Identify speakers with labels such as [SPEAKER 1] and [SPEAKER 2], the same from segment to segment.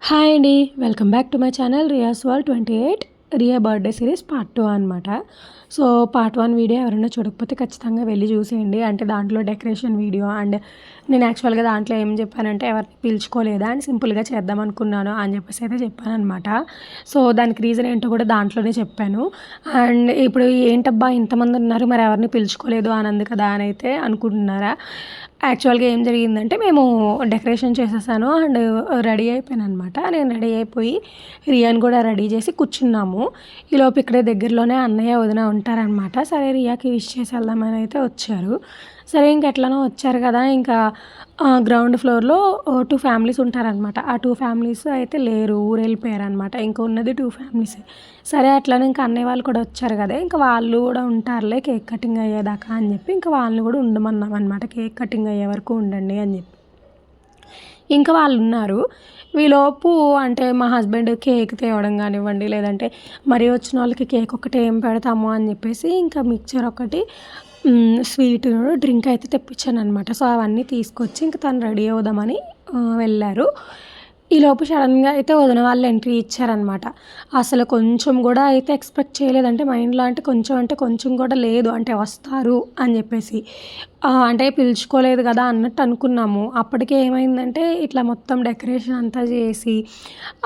[SPEAKER 1] Hi అండి, welcome back to my channel Riya's world 28 Riya birthday series part 2 అనమాట. So part 1 video ఎవరైనా చూడకపోతే ఖచ్చితంగా వెళ్ళి చూసేయండి. అంటే దాంట్లో డెకరేషన్ వీడియో అండ్ నేను యాక్చువల్గా దాంట్లో ఏం చెప్పానంటే ఎవరిని పిలుచుకోలేదా అని సింపుల్గా చేద్దాం అనుకున్నాను అని చెప్పేసి అయితే చెప్పాను అనమాట. సో దానికి రీజన్ ఏంటో కూడా దాంట్లోనే చెప్పాను. అండ్ ఇప్పుడు ఏంటబ్బా ఇంతమంది ఉన్నారు మరి ఎవరిని పిలుచుకోలేదు అని అంది కదా అని అయితే అనుకుంటున్నారా? యాక్చువల్గా ఏం జరిగిందంటే మేము డెకరేషన్ చేసేసాను అండ్ రెడీ అయిపోయాను అనమాట. నేను రెడీ అయిపోయి రియాని కూడా రెడీ చేసి కూర్చున్నాము. ఈలోపు ఇక్కడే దగ్గరలోనే అన్నయ్య వదిన ఉంటారనమాట. సరే రియాకి విష్ చేసి వెళ్దామని అయితే వచ్చారు. సరే ఇంకెట్లనో వచ్చారు కదా, ఇంకా గ్రౌండ్ ఫ్లోర్లో 2 ఫ్యామిలీస్ ఉంటారనమాట. ఆ 2 ఫ్యామిలీస్ అయితే లేరు, ఊరు వెళ్ళిపోయారనమాట. ఇంకా ఉన్నది 2 ఫ్యామిలీస్. సరే అట్లనే ఇంకా అన్నయ్య వాళ్ళు కూడా వచ్చారు కదా, ఇంకా వాళ్ళు కూడా ఉంటారులే కేక్ కటింగ్ అయ్యేదాకా అని చెప్పి ఇంకా వాళ్ళని కూడా ఉండమన్నాం అనమాట. కేక్ కటింగ్ అయ్యే వరకు ఉండండి అని చెప్పి ఇంకా వాళ్ళు ఉన్నారు. ఈలోపు అంటే మా హస్బెండ్ కేక్ తేవడం కానివ్వండి, లేదంటే మరీ వచ్చిన వాళ్ళకి కేక్ ఒకటి ఏం పెడతాము అని చెప్పేసి ఇంకా మిక్చర్ ఒకటి స్వీట్ డ్రింక్ అయితే తెప్పించాను అనమాట. సో అవన్నీ తీసుకొచ్చి ఇంకా తను రెడీ అవుదామని వెళ్ళారు. ఈలోపు సడన్గా అయితే వదిన వాళ్ళు ఎంట్రీ ఇచ్చారనమాట. అసలు కొంచెం కూడా అయితే ఎక్స్పెక్ట్ చేయలేదంటే మైండ్లో అంటే కొంచెం కూడా లేదు, అంటే వస్తారు అని చెప్పేసి అంటే పిలుచుకోలేదు కదా అన్నట్టు అనుకున్నాము. అప్పటికే ఏమైందంటే ఇట్లా మొత్తం డెకరేషన్ అంతా చేసి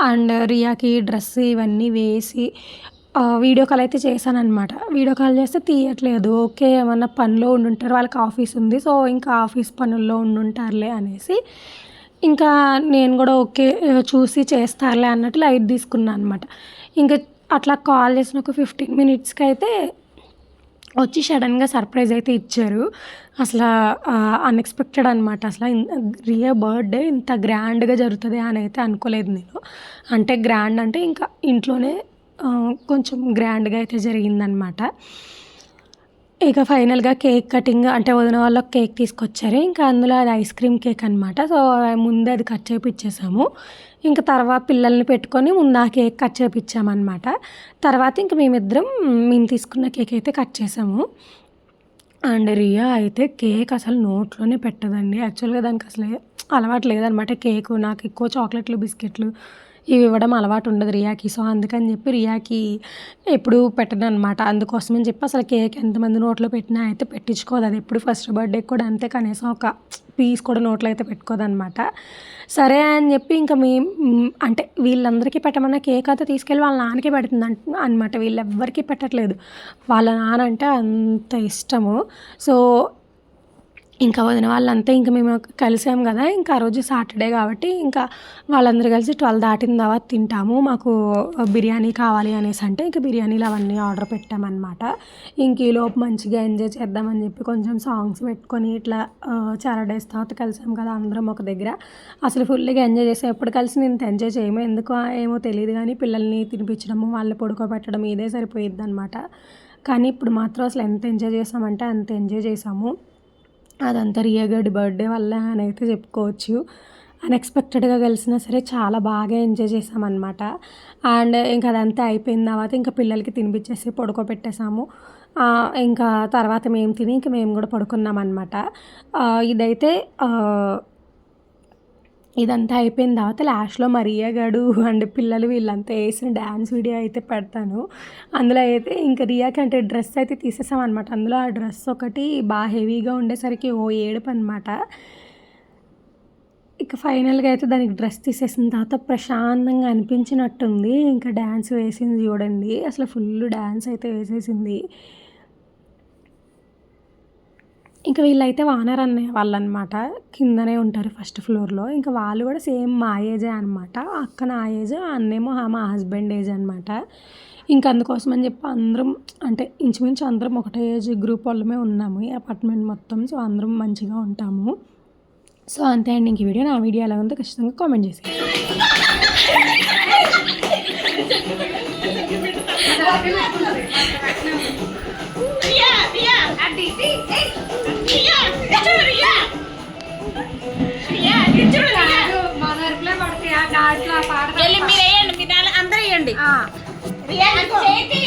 [SPEAKER 1] అండ్ రియాకి డ్రెస్ ఇవన్నీ వేసి వీడియో కాల్ అయితే చేశాననమాట. వీడియో కాల్ చేస్తే తీయట్లేదు. ఓకే ఏమన్నా పనిలో ఉండుంటారు, వాళ్ళకి ఆఫీస్ ఉంది, సో ఇంకా ఆఫీస్ పనుల్లో ఉండుంటారులే అనేసి ఇంకా నేను కూడా ఓకే చూసి చేస్తారులే అన్నట్టు లైట్ తీసుకున్నాను అనమాట. ఇంకా అట్లా కాల్ చేసిన ఒక 15 మినిట్స్కి అయితే వచ్చి సడన్గా సర్ప్రైజ్ అయితే ఇచ్చారు. అసలు అన్ఎక్స్పెక్టెడ్ అనమాట. అసలు రియా బర్త్డే ఇంత గ్రాండ్గా జరుగుతుంది అని అయితే అనుకోలేదు నేను. అంటే గ్రాండ్ అంటే ఇంకా ఇంట్లోనే కొంచెం గ్రాండ్గా అయితే జరిగిందనమాట. ఇక ఫైనల్గా కేక్ కటింగ్ అంటే వదిన వాళ్ళకి కేక్ తీసుకొచ్చారు. ఇంకా అందులో అది ఐస్ క్రీమ్ కేక్ అనమాట. సో ముందే అది కట్ చేపిచ్చేసాము. ఇంకా తర్వాత పిల్లల్ని పెట్టుకొని ముందు ఆ కేక్ కట్ చేపిచ్చామన్నమాట. తర్వాత ఇంక మేము తీసుకున్న కేక్ అయితే కట్ చేసాము. అండ్ రియా అయితే కేక్ అసలు నోట్లోనే పెట్టదండి. యాక్చువల్గా దానికి అసలు అలవాటు లేదనమాట కేకు. నాకు ఎక్కువ చాక్లెట్లు బిస్కెట్లు ఇవి ఇవ్వడం అలవాటు ఉండదు రియాకి. సో అందుకని చెప్పి రియాకి ఎప్పుడు పెట్టను అనమాట. అందుకోసమని చెప్పి అసలు కేక్ ఎంతమంది నోట్లో పెట్టినా అయితే పెట్టించుకోదు. అది ఎప్పుడు ఫస్ట్ బర్త్డేకి కూడా అంతే, కనీసం ఒక పీస్ కూడా నోట్లో అయితే పెట్టుకోదనమాట. సరే అని చెప్పి ఇంకా అంటే వీళ్ళందరికీ పెట్టమన్న కేక్ అయితే తీసుకెళ్ళి వాళ్ళ నాన్నకి పెడుతుంది అనమాట. వీళ్ళెవ్వరికీ పెట్టట్లేదు. వాళ్ళ నాన్న అంటే అంత ఇష్టము. సో ఇంకా వదిన వాళ్ళంతా ఇంకా మేము కలిసాం కదా, ఇంకా ఆ రోజు సాటర్డే కాబట్టి ఇంకా వాళ్ళందరూ కలిసి 12 దాటిన తర్వాత తింటాము, మాకు బిర్యానీ కావాలి అనేసి అంటే ఇంకా బిర్యానీలు అవన్నీ ఆర్డర్ పెట్టామన్నమాట. ఇంక ఈలోపు మంచిగా ఎంజాయ్ చేద్దామని చెప్పి కొంచెం సాంగ్స్ పెట్టుకొని ఇట్లా చాలా డేస్ తర్వాత కలిసాం కదా అందరం ఒక దగ్గర. అసలు ఫుల్గా ఎంజాయ్ చేసాం. ఎప్పుడు కలిసి నేను ఎంజాయ్ చేయము, ఎందుకో ఏమో తెలియదు కానీ పిల్లల్ని తినిపించడము వాళ్ళని పడుకోబెట్టడం ఇదే సరిపోయిద్ది అనమాట. కానీ ఇప్పుడు మాత్రం అసలు ఎంత ఎంజాయ్ చేసామంటే అంత ఎంజాయ్ చేసాము. అదంతా రియా గడి బర్త్డే వల్ల అని అయితే చెప్పుకోవచ్చు. అన్ఎక్స్పెక్టెడ్గా కలిసినా సరే చాలా బాగా ఎంజాయ్ చేసామన్నమాట. అండ్ ఇంకా అదంతా అయిపోయిన తర్వాత ఇంకా పిల్లలకి తినిపించేసి పడుకోబెట్టేసాము. ఇంకా తర్వాత మేము తిని ఇంకా మేము కూడా పడుకున్నామన్నమాట. ఇదైతే ఇదంతా అయిపోయిన తర్వాత లాస్ట్లో మరియా గడు అండ్ పిల్లలు వీళ్ళంతా వేసిన డ్యాన్స్ వీడియో అయితే పెడతాను. అందులో అయితే ఇంకా రియాకి అంటే డ్రెస్ అయితే తీసేసాం అనమాట. అందులో ఆ డ్రెస్ ఒకటి బాగా హెవీగా ఉండేసరికి ఏడుపు అనమాట. ఇక ఫైనల్గా అయితే దానికి డ్రెస్ తీసేసిన తర్వాత ప్రశాంతంగా అనిపించినట్టుంది. ఇంకా డ్యాన్స్ వేసింది చూడండి, అసలు ఫుల్ డ్యాన్స్ అయితే వేసేసింది. ఇంకా వీళ్ళైతే వానర్ అన్నయ్య వాళ్ళనమాట. కిందనే ఉంటారు ఫస్ట్ ఫ్లోర్లో. ఇంకా వాళ్ళు కూడా సేమ్ మా ఏజే అనమాట. అక్క నా ఏజ్, అన్నేమో మా హస్బెండ్ ఏజ్ అనమాట. ఇంకా అందుకోసం అని చెప్పి అందరం అంటే ఇంచుమించు అందరం ఒకటే ఏజ్ గ్రూప్ వాళ్ళమే ఉన్నాము ఈ అపార్ట్మెంట్ మొత్తం. సో అందరం మంచిగా ఉంటాము. సో అంతే అండి. ఇంక వీడియో నా వీడియో ఎలా ఉందో ఖచ్చితంగా కామెంట్ చేసి
[SPEAKER 2] అందరూ వేయండి. చేతి